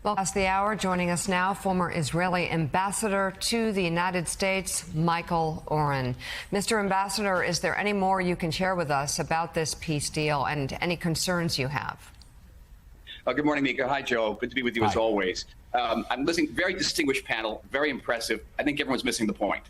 Well, past the hour, joining us now, former Israeli ambassador to the United States, Michael Oren. Mr. Ambassador, is there any more you can share with us about this peace deal and any concerns you have? Good morning, Mika. Hi, Joe. Good to be with you as always. I'm listening. Very distinguished panel. Very impressive. I think everyone's missing the point.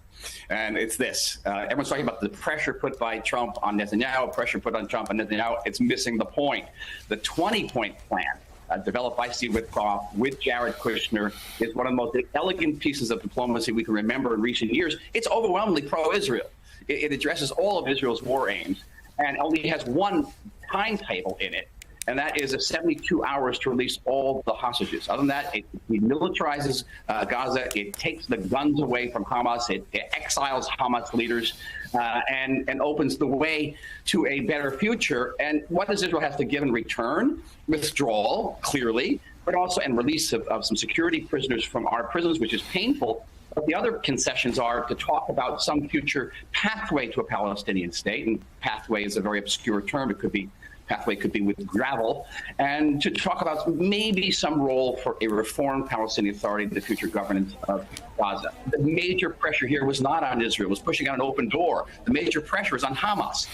And it's this. Everyone's talking about the pressure put by Trump on Netanyahu, pressure put on Trump on Netanyahu. It's missing the point. The 20-point plan developed by Steve Witkoff with Jared Kushner is one of the most elegant pieces of diplomacy we can remember in recent years. It's overwhelmingly pro-Israel. It addresses all of Israel's war aims and only has one timetable in it, and that is 72 hours to release all the hostages. Other than that, it militarizes Gaza. It takes the guns away from Hamas. It exiles Hamas leaders and opens the way to a better future. And what does Israel have to give in return? Withdrawal, clearly, but also and release of some security prisoners from our prisons, which is painful. But the other concessions are to talk about some future pathway to a Palestinian state. And pathway is a very obscure term. It could be pathway could be with gravel, and to talk about maybe some role for a reformed Palestinian Authority in the future governance of Gaza. The major pressure here was not on Israel, it was pushing out an open door. The major pressure is on Hamas.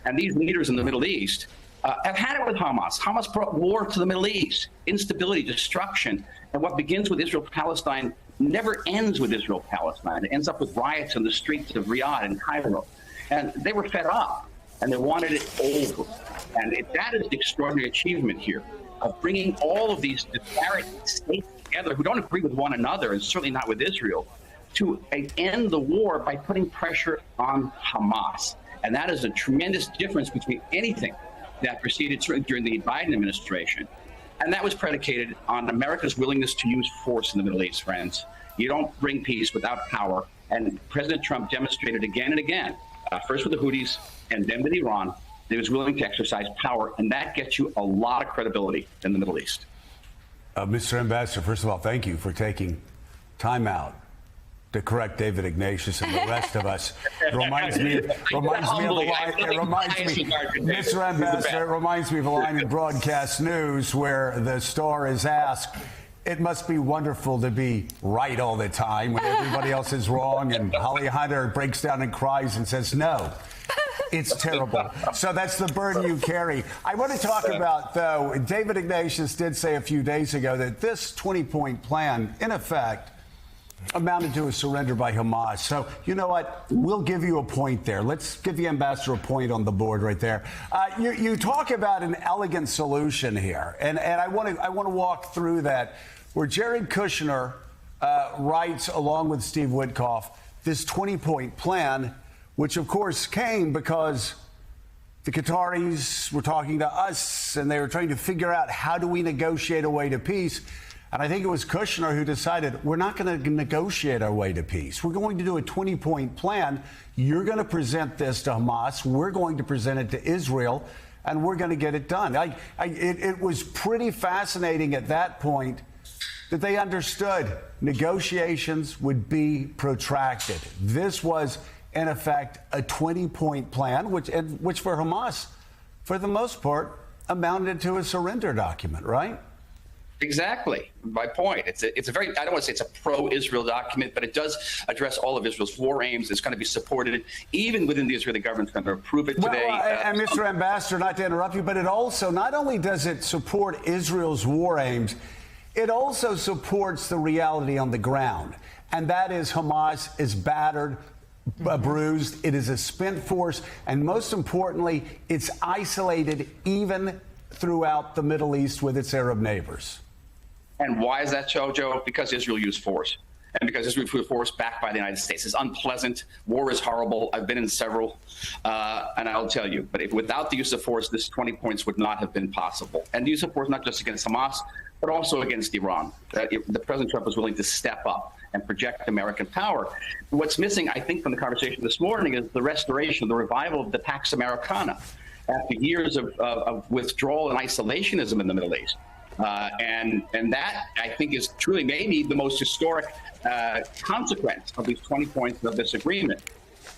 And these leaders in the Middle East have had it with Hamas. Hamas brought war to the Middle East, instability, destruction. And what begins with Israel-Palestine never ends with Israel-Palestine. It ends up with riots in the streets of Riyadh and Cairo. And they were fed up, and they wanted it over. And that is the extraordinary achievement here of bringing all of these disparate states together who don't agree with one another, and certainly not with Israel, to end the war by putting pressure on Hamas. And that is a tremendous difference between anything that proceeded during the Biden administration. And that was predicated on America's willingness to use force in the Middle East, friends. You don't bring peace without power. And President Trump demonstrated again and again, first with the Houthis and then with Iran, that he was willing to exercise power, and that gets you a lot of credibility in the Middle East. Mr. Ambassador, first of all, thank you for taking time out to correct David Ignatius and the rest of us. It reminds me of a line. It reminds me, Mr. Ambassador, it reminds me of a line in broadcast news where the star is asked, "It must be wonderful to be right all the time when everybody else is wrong," and Holly Hunter breaks down and cries and says, "No. It's terrible." So that's the burden you carry. I want to talk about, though, David Ignatius did say a few days ago that this 20-point plan, in effect, amounted to a surrender by Hamas. So, you know what? We'll give you a point there. Let's give the ambassador a point on the board right there. You talk about an elegant solution here, and I want to walk through that, where Jared Kushner writes, along with Steve Witkoff, this 20-point plan, which, of course, came because the Qataris were talking to us and they were trying to figure out how do we negotiate a way to peace. And I think it was Kushner who decided we're not going to negotiate our way to peace. We're going to do a 20-point plan. You're going to present this to Hamas. We're going to present it to Israel, and we're going to get it done. It was pretty fascinating at that point that they understood negotiations would be protracted. This was, in effect, a 20-point plan, which for Hamas, for the most part, amounted to a surrender document, right? Exactly. My point. It's a very, I don't want to say it's a pro-Israel document, but it does address all of Israel's war aims. It's going to be supported even within the Israeli government. It's going to approve it today. And Mr. Ambassador, not to interrupt you, but it also, not only does it support Israel's war aims, it also supports the reality on the ground. And that is Hamas is battered, bruised. It is a spent force. And most importantly, it's isolated even throughout the Middle East with its Arab neighbors. And why is that, Joe? Because Israel used force. And because Israel used force backed by the United States. It's unpleasant. War is horrible. I've been in several. And I'll tell you, but without the use of force, this 20 points would not have been possible. And the use of force, not just against Hamas, but also against Iran. The President Trump was willing to step up and project American power. What's missing, I think, from the conversation this morning is the restoration, the revival of the Pax Americana after years of withdrawal and isolationism in the Middle East. And that, I think, is truly maybe the most historic consequence of these 20 points of this agreement.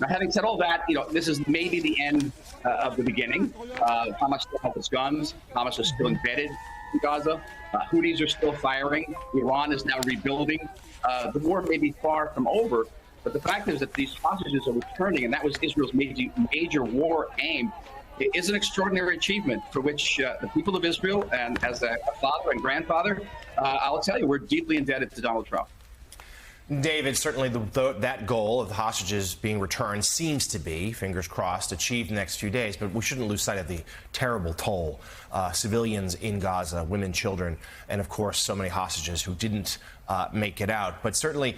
Now, having said all that, this is maybe the end of the beginning. Hamas still has its guns. Hamas is still embedded in Gaza. Houthis are still firing. Iran is now rebuilding. The war may be far from over, but the fact is that these hostages are returning, and that was Israel's major war aim. It is an extraordinary achievement for which the people of Israel, and as a father and grandfather, I'll tell you, we're deeply indebted to Donald Trump. David, certainly that goal of the hostages being returned seems to be, fingers crossed, achieved in the next few days. But we shouldn't lose sight of the terrible toll. Civilians in Gaza, women, children, and, of course, so many hostages who didn't make it out. But certainly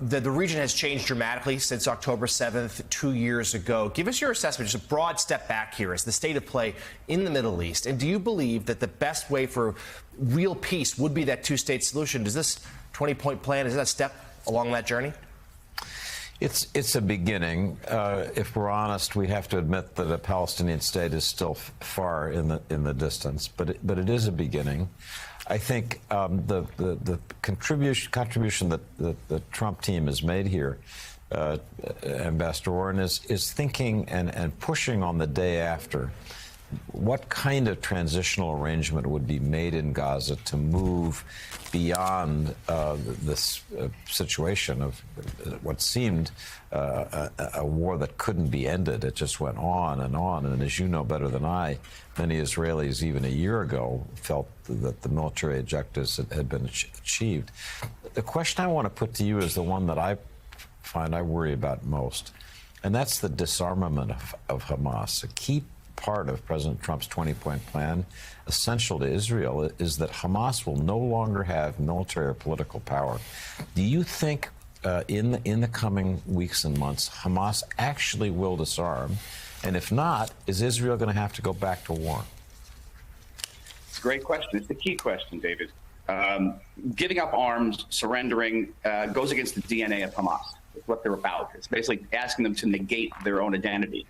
the region has changed dramatically since October 7th, 2 years ago. Give us your assessment, just a broad step back here, as the state of play in the Middle East. And do you believe that the best way for real peace would be that two-state solution? Does this 20-point plan, is that a step along that journey? It's a beginning. If we're honest, we have to admit that a Palestinian state is still far in the distance, but it is a beginning. I think the contribution that the Trump team has made here, Ambassador Oren, is thinking and pushing on the day after what kind of transitional arrangement would be made in Gaza to move beyond this situation of what seemed a war that couldn't be ended. It just went on. And as you know better than I, many Israelis even a year ago felt that the military objectives had been achieved. The question I want to put to you is the one that I find I worry about most, and that's the disarmament of Hamas. A key part of President Trump's 20-point plan, essential to Israel, is that Hamas will no longer have military or political power. Do you think in the coming weeks and months, Hamas actually will disarm? And if not, is Israel going to have to go back to war? It's a great question. It's the key question, David. Giving up arms, surrendering, goes against the DNA of Hamas. It's what they're about. It's basically asking them to negate their own identity.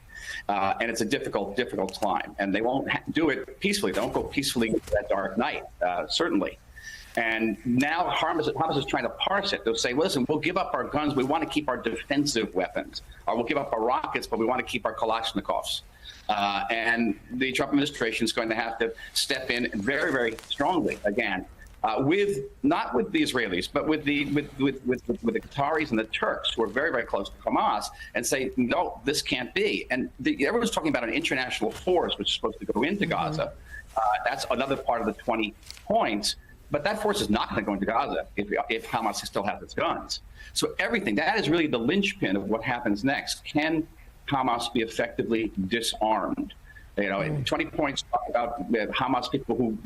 And it's a difficult climb. And they won't do it peacefully. They don't go peacefully into that dark night, certainly. And now Hamas is trying to parse it. They'll say, listen, we'll give up our guns. We want to keep our defensive weapons. Or we'll give up our rockets, but we want to keep our Kalashnikovs. And the Trump administration is going to have to step in very, very strongly again. Not with the Israelis, but with the Qataris and the Turks, who are very, very close to Hamas, and say, no, this can't be. And everyone's talking about an international force which is supposed to go into Gaza. That's another part of the 20 points. But that force is not going to go into Gaza if Hamas still has its guns. So that is really the linchpin of what happens next. Can Hamas be effectively disarmed? 20 points talk about Hamas people who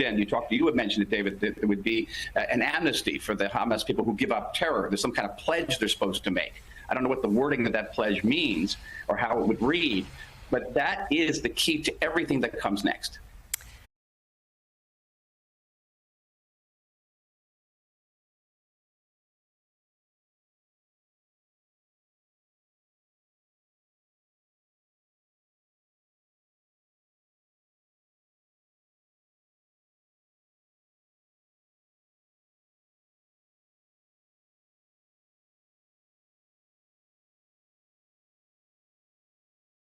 you had mentioned it, David, that it would be an amnesty for the Hamas people who give up terror. There's some kind of pledge they're supposed to make. I don't know what the wording of that pledge means or how it would read, but that is the key to everything that comes next.